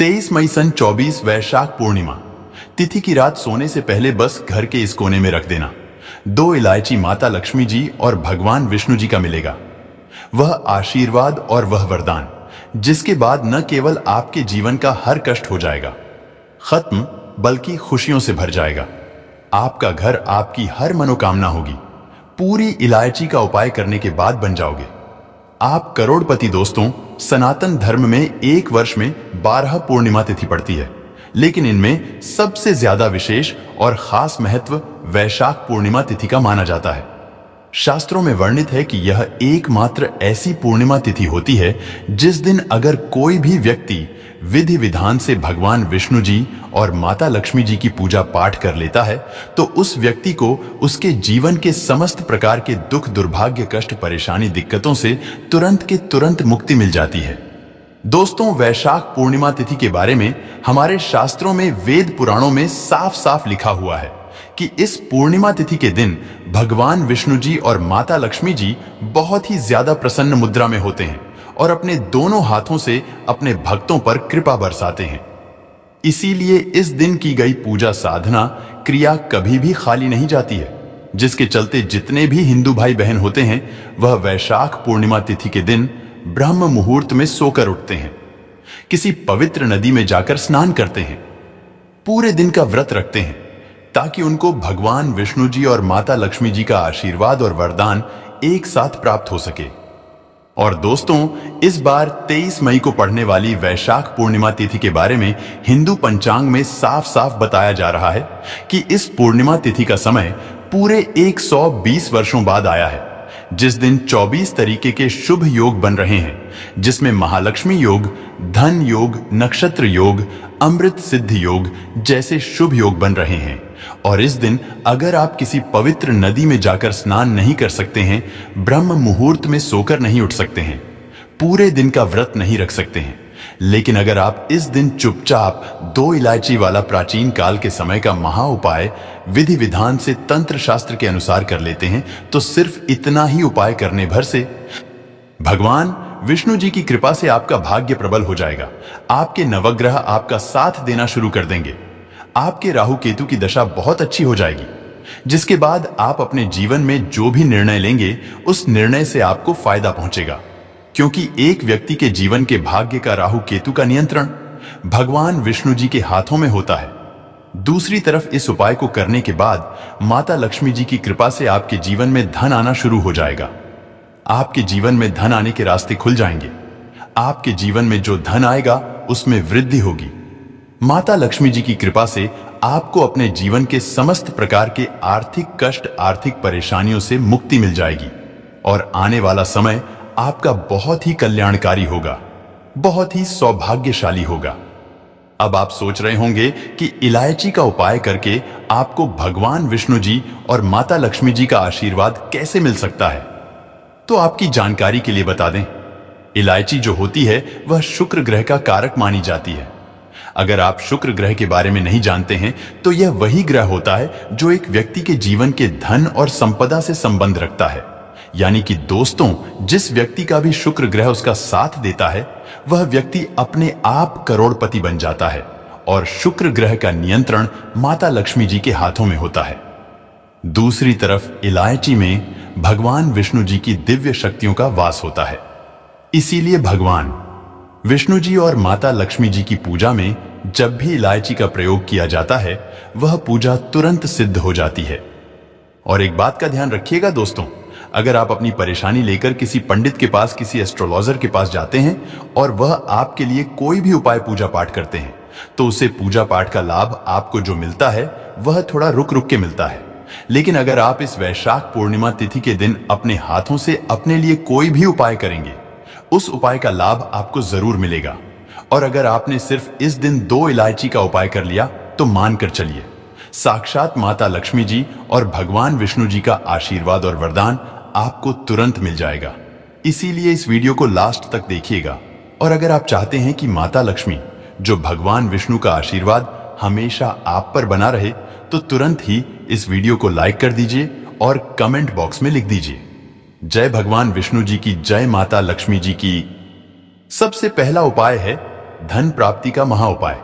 23 मई सन 24 वैशाख पूर्णिमा तिथि की रात सोने से पहले बस घर के इस कोने में रख देना। 2 इलायची माता लक्ष्मी जी और भगवान विष्णु जी का मिलेगा। वह आशीर्वाद और वह वरदान जिसके बाद न केवल आपके जीवन का हर कष्ट हो जाएगा खत्म, बल्कि खुशियों से भर जाएगा। आपका घर, आपकी हर मनोकामना होगी। पूरी इलायची का उपाय करने के बाद बन जाओगे आप करोड़पति। दोस्तों, सनातन धर्म में एक वर्ष में 12 पूर्णिमा तिथि पड़ती है, लेकिन इनमें सबसे ज्यादा विशेष और खास महत्व वैशाख पूर्णिमा तिथि का माना जाता है। शास्त्रों में वर्णित है कि यह एकमात्र ऐसी पूर्णिमा तिथि होती है जिस दिन अगर कोई भी व्यक्ति विधि विधान से भगवान विष्णु जी और माता लक्ष्मी जी की पूजा पाठ कर लेता है तो उस व्यक्ति को उसके जीवन के समस्त प्रकार के दुख, दुर्भाग्य, कष्ट, परेशानी, दिक्कतों से तुरंत के तुरंत मुक्ति मिल जाती है। दोस्तों, वैशाख पूर्णिमा तिथि के बारे में हमारे शास्त्रों में, वेद पुराणों में साफ साफ लिखा हुआ है कि इस पूर्णिमा तिथि के दिन भगवान विष्णु जी और माता लक्ष्मी जी बहुत ही ज्यादा प्रसन्न मुद्रा में होते हैं और अपने दोनों हाथों से अपने भक्तों पर कृपा बरसाते हैं। इसीलिए इस दिन की गई पूजा, साधना, क्रिया कभी भी खाली नहीं जाती है, जिसके चलते जितने भी हिंदू भाई बहन होते हैं वह वैशाख पूर्णिमा तिथि के दिन ब्रह्म मुहूर्त में सोकर उठते हैं, किसी पवित्र नदी में जाकर स्नान करते हैं, पूरे दिन का व्रत रखते हैं ताकि उनको भगवान विष्णु जी और माता लक्ष्मी जी का आशीर्वाद और वरदान एक साथ प्राप्त हो सके। और दोस्तों, इस बार 23 मई को पड़ने वाली वैशाख पूर्णिमा तिथि के बारे में हिंदू पंचांग में साफ साफ बताया जा रहा है कि इस पूर्णिमा तिथि का समय पूरे 120 वर्षों बाद आया है, जिस दिन 24 तरीके के शुभ योग बन रहे हैं, जिसमें महालक्ष्मी योग, धन योग, नक्षत्र योग, अमृत सिद्ध योग जैसे शुभ योग बन रहे हैं। और इस दिन अगर आप किसी पवित्र नदी में जाकर स्नान नहीं कर सकते हैं, ब्रह्म मुहूर्त में सोकर नहीं उठ सकते हैं, पूरे दिन का व्रत नहीं रख सकते हैं, लेकिन अगर आप इस दिन चुपचाप 2 इलायची वाला प्राचीन काल के समय का महा उपाय विधि विधान से तंत्र शास्त्र के अनुसार कर लेते हैं तो सिर्फ इतना ही उपाय करने भर से भगवान विष्णु जी की कृपा से आपका भाग्य प्रबल हो जाएगा। आपके नवग्रह आपका साथ देना शुरू कर देंगे। आपके राहु केतु की दशा बहुत अच्छी हो जाएगी, जिसके बाद आप अपने जीवन में जो भी निर्णय लेंगे उस निर्णय से आपको फायदा पहुंचेगा, क्योंकि एक व्यक्ति के जीवन के भाग्य का राहु केतु का नियंत्रण भगवान विष्णु जी के हाथों में होता है। दूसरी तरफ इस उपाय को करने के बाद माता लक्ष्मी जी की कृपा से आपके जीवन में धन आना शुरू हो जाएगा। आपके जीवन में धन आने के रास्ते खुल जाएंगे। आपके जीवन में जो धन आएगा उसमें वृद्धि होगी। माता लक्ष्मी जी की कृपा से आपको अपने जीवन के समस्त प्रकार के आर्थिक कष्ट, आर्थिक परेशानियों से मुक्ति मिल जाएगी और आने वाला समय आपका बहुत ही कल्याणकारी होगा, बहुत ही सौभाग्यशाली होगा। अब आप सोच रहे होंगे कि इलायची का उपाय करके आपको भगवान विष्णु जी और माता लक्ष्मी जी का आशीर्वाद कैसे मिल सकता है। तो आपकी जानकारी के लिए बता दें, इलायची जो होती है वह शुक्र ग्रह का कारक मानी जाती है। अगर आप शुक्र ग्रह के बारे में नहीं जानते हैं तो यह वही ग्रह होता है जो एक व्यक्ति के जीवन के धन और संपदा से संबंध रखता है। यानी कि दोस्तों, जिस व्यक्ति का भी शुक्र ग्रह उसका साथ देता है वह व्यक्ति अपने आप करोड़पति बन जाता है और शुक्र ग्रह का नियंत्रण माता लक्ष्मी जी के हाथों में होता है। दूसरी तरफ इलायची में भगवान विष्णु जी की दिव्य शक्तियों का वास होता है। इसीलिए भगवान विष्णु जी और माता लक्ष्मी जी की पूजा में जब भी इलायची का प्रयोग किया जाता है वह पूजा तुरंत सिद्ध हो जाती है। और एक बात का ध्यान रखिएगा दोस्तों, अगर आप अपनी परेशानी लेकर किसी पंडित के पास, किसी एस्ट्रोलॉजर के पास जाते हैं और वह आपके लिए कोई भी उपाय पूजा पाठ करते हैं तो उसे पूजा पाठ का लाभ आपको जो मिलता है वह थोड़ा रुक रुक के मिलता है। लेकिन अगर आप इस वैशाख पूर्णिमा तिथि के दिन अपने हाथों से अपने लिए कोई भी उपाय करेंगे उस उपाय का लाभ आपको जरूर मिलेगा। और अगर आपने सिर्फ इस दिन 2 इलायची का उपाय कर लिया तो मानकर चलिए साक्षात माता लक्ष्मी जी और भगवान विष्णु जी का आशीर्वाद और वरदान आपको तुरंत मिल जाएगा। इसीलिए इस वीडियो को लास्ट तक देखिएगा। और अगर आप चाहते हैं कि माता लक्ष्मी जो भगवान विष्णु का आशीर्वाद हमेशा आप पर बना रहे तो तुरंत ही इस वीडियो को लाइक कर दीजिए और कमेंट बॉक्स में लिख दीजिए जय भगवान विष्णु जी की, जय माता लक्ष्मी जी की। सबसे पहला उपाय है धन प्राप्ति का महा उपाय।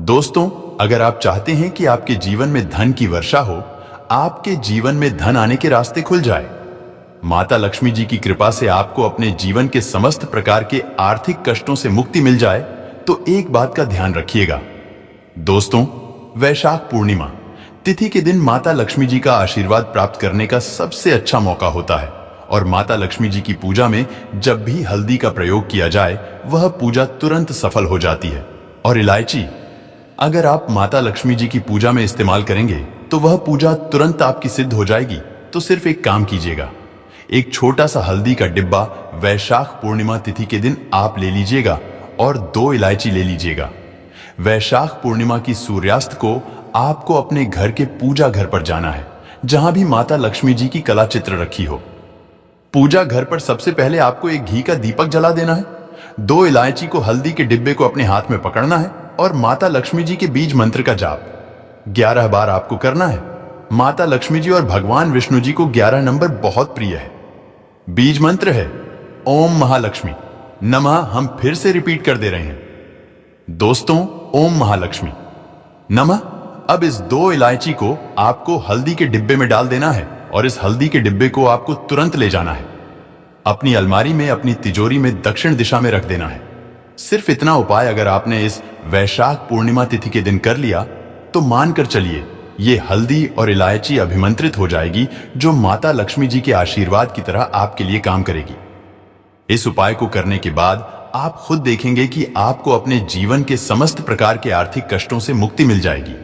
दोस्तों, अगर आप चाहते हैं कि आपके जीवन में धन की वर्षा हो, आपके जीवन में धन आने के रास्ते खुल जाए, माता लक्ष्मी जी की कृपा से आपको अपने जीवन के समस्त प्रकार के आर्थिक कष्टों से मुक्ति मिल जाए, तो एक बात का ध्यान रखिएगा। दोस्तों, वैशाख पूर्णिमा तिथि के दिन माता लक्ष्मी जी का आशीर्वाद प्राप्त करने का सबसे अच्छा मौका होता है और माता लक्ष्मी जी की पूजा में जब भी हल्दी का प्रयोग किया जाए, वह पूजा तुरंत सफल हो जाती है। और इलायची अगर आप माता लक्ष्मी जी की पूजा में इस्तेमाल करेंगे तो वह पूजा तुरंत आपकी सिद्ध हो जाएगी। तो सिर्फ एक काम कीजिएगा, एक छोटा सा हल्दी का डिब्बा वैशाख पूर्णिमा तिथि के दिन आप ले लीजिएगा और 2 इलायची ले लीजिएगा। वैशाख पूर्णिमा की सूर्यास्त को आपको अपने घर के पूजा घर पर जाना है, जहां भी माता लक्ष्मी जी की कला चित्र रखी हो। पूजा घर पर सबसे पहले आपको एक घी का दीपक जला देना है। 2 इलायची को हल्दी के डिब्बे को अपने हाथ में पकड़ना है और माता लक्ष्मी जी के बीज मंत्र का जाप 11 बार आपको करना है। माता लक्ष्मी जी और भगवान विष्णु जी को 11 नंबर बहुत प्रिय है। बीज मंत्र है ओम महालक्ष्मी नमः। हम फिर से रिपीट कर दे रहे हैं दोस्तों, ओम महालक्ष्मी नमः। अब इस 2 इलायची को आपको हल्दी के डिब्बे में डाल देना है और इस हल्दी के डिब्बे को आपको तुरंत ले जाना है, अपनी अलमारी में, अपनी तिजोरी में दक्षिण दिशा में रख देना है। सिर्फ इतना उपाय अगर आपने इस वैशाख पूर्णिमा तिथि के दिन कर लिया तो मानकर चलिए ये हल्दी और इलायची अभिमंत्रित हो जाएगी, जो माता लक्ष्मी जी के आशीर्वाद की तरह आपके लिए काम करेगी। इस उपाय को करने के बाद आप खुद देखेंगे कि आपको अपने जीवन के समस्त प्रकार के आर्थिक कष्टों से मुक्ति मिल जाएगी।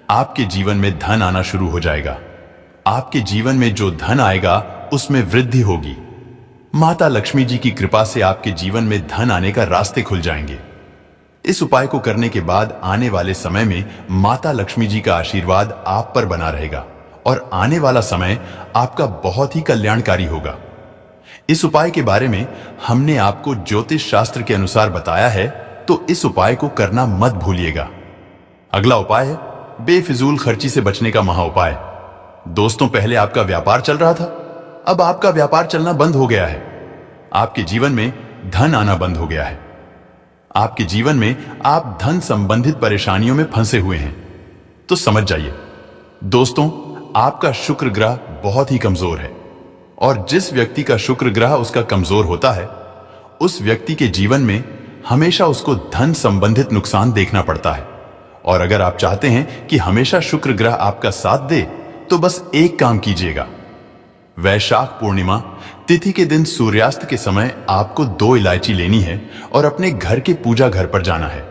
आपके जीवन में धन आना शुरू हो जाएगा। आपके जीवन में जो धन आएगा उसमें वृद्धि होगी। माता लक्ष्मी जी की कृपा से आपके जीवन में धन आने का रास्ते खुल जाएंगे। इस उपाय को करने के बाद आने वाले समय में माता लक्ष्मी जी का आशीर्वाद आप पर बना रहेगा और आने वाला समय आपका बहुत ही कल्याणकारी होगा। इस उपाय के बारे में हमने आपको ज्योतिष शास्त्र के अनुसार बताया है, तो इस उपाय को करना मत भूलिएगा। अगला उपाय है बेफिजूल खर्ची से बचने का महा उपाय। दोस्तों, पहले आपका व्यापार चल रहा था, अब आपका व्यापार चलना बंद हो गया है। आपके जीवन में धन आना बंद हो गया है। आपके जीवन में आप धन संबंधित परेशानियों में फंसे हुए हैं। तो समझ जाइए दोस्तों, आपका शुक्र ग्रह बहुत ही कमजोर है और जिस व्यक्ति का शुक्र ग्रह उसका कमजोर होता है, उस व्यक्ति के जीवन में हमेशा उसको धन संबंधित नुकसान देखना पड़ता है। और अगर आप चाहते हैं कि हमेशा शुक्र ग्रह आपका साथ दे, तो बस एक काम कीजिएगा। वैशाख पूर्णिमा तिथि के दिन सूर्यास्त के समय आपको 2 इलायची लेनी है और अपने घर के पूजा घर पर जाना है।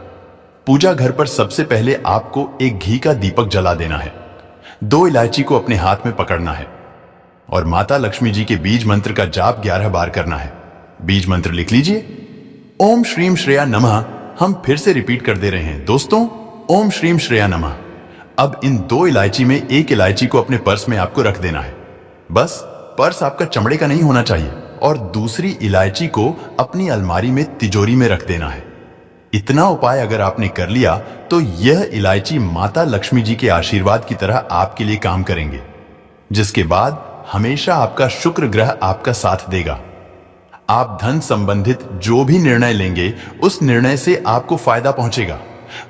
पूजा घर पर सबसे पहले आपको एक घी का दीपक जला देना है। 2 इलायची को अपने हाथ में पकड़ना है और माता लक्ष्मी जी के बीज मंत्र का जाप 11 बार करना है। बीज मंत्र लिख लीजिए ओम श्रीम श्रेया नमः। हम फिर से रिपीट कर दे रहे हैं दोस्तों, ओम श्रीम श्रेया नमः। अब इन 2 इलायची में एक इलायची को अपने पर्स में आपको रख देना है। बस पर्स आपका चमड़े का नहीं होना चाहिए और दूसरी इलायची को अपनी अलमारी में, तिजोरी में रख देना है। इतना उपाय अगर आपने कर लिया तो यह इलायची माता लक्ष्मी जी के आशीर्वाद की तरह आपके लिए काम करेंगे, जिसके बाद हमेशा आपका शुक्र ग्रह आपका साथ देगा। आप धन संबंधित जो भी निर्णय लेंगे, उस निर्णय से आपको फायदा पहुंचेगा।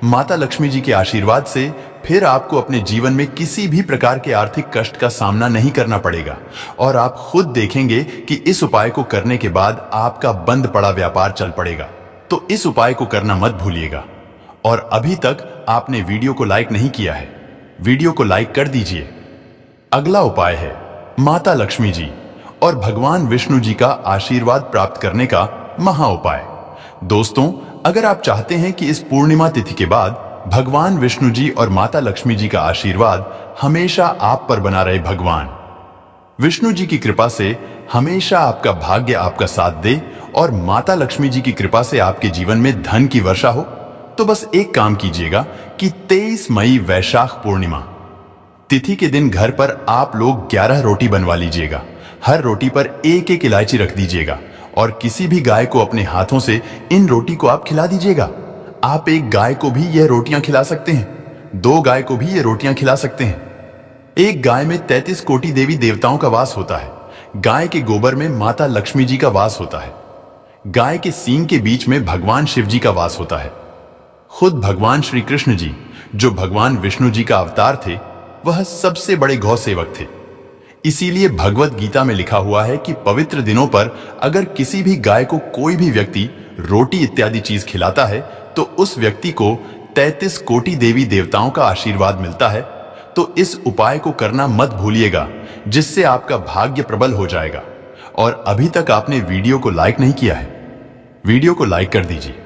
माता लक्ष्मी जी के आशीर्वाद से फिर आपको अपने जीवन में किसी भी प्रकार के आर्थिक कष्ट का सामना नहीं करना पड़ेगा और आप खुद देखेंगे कि इस उपाय को करने के बाद आपका बंद पड़ा व्यापार चल पड़ेगा। तो इस उपाय को करना मत भूलिएगा। और अभी तक आपने वीडियो को लाइक नहीं किया है, वीडियो को लाइक कर दीजिए। अगला उपाय है माता लक्ष्मी जी और भगवान विष्णु जी का आशीर्वाद प्राप्त करने का महा उपाय। दोस्तों, अगर आप चाहते हैं कि इस पूर्णिमा तिथि के बाद भगवान विष्णु जी और माता लक्ष्मी जी का आशीर्वाद हमेशा आप पर बना रहे, भगवान विष्णु जी की कृपा से हमेशा आपका भाग्य आपका साथ दे और माता लक्ष्मी जी की कृपा से आपके जीवन में धन की वर्षा हो, तो बस एक काम कीजिएगा कि 23 मई वैशाख पूर्णिमा तिथि के दिन घर पर आप लोग 11 रोटी बनवा लीजिएगा। हर रोटी पर एक एक इलायची रख दीजिएगा और किसी भी गाय को अपने हाथों से इन रोटी को आप खिला दीजिएगा। आप एक गाय को भी यह रोटियां खिला सकते हैं, 2 गाय को भी ये रोटियां खिला सकते हैं। एक गाय में 33 कोटि देवी देवताओं का वास होता है। गाय के गोबर में माता लक्ष्मी जी का वास होता है। गाय के सींग के बीच में भगवान शिव जी का वास होता है। खुद भगवान श्री कृष्ण जी, जो भगवान विष्णु जी का अवतार थे, वह सबसे बड़े गौ सेवक थे। इसीलिए भगवत गीता में लिखा हुआ है कि पवित्र दिनों पर अगर किसी भी गाय को कोई भी व्यक्ति रोटी इत्यादि चीज खिलाता है तो उस व्यक्ति को 33 कोटि देवी देवताओं का आशीर्वाद मिलता है। तो इस उपाय को करना मत भूलिएगा, जिससे आपका भाग्य प्रबल हो जाएगा। और अभी तक आपने वीडियो को लाइक नहीं किया है, वीडियो को लाइक कर दीजिए।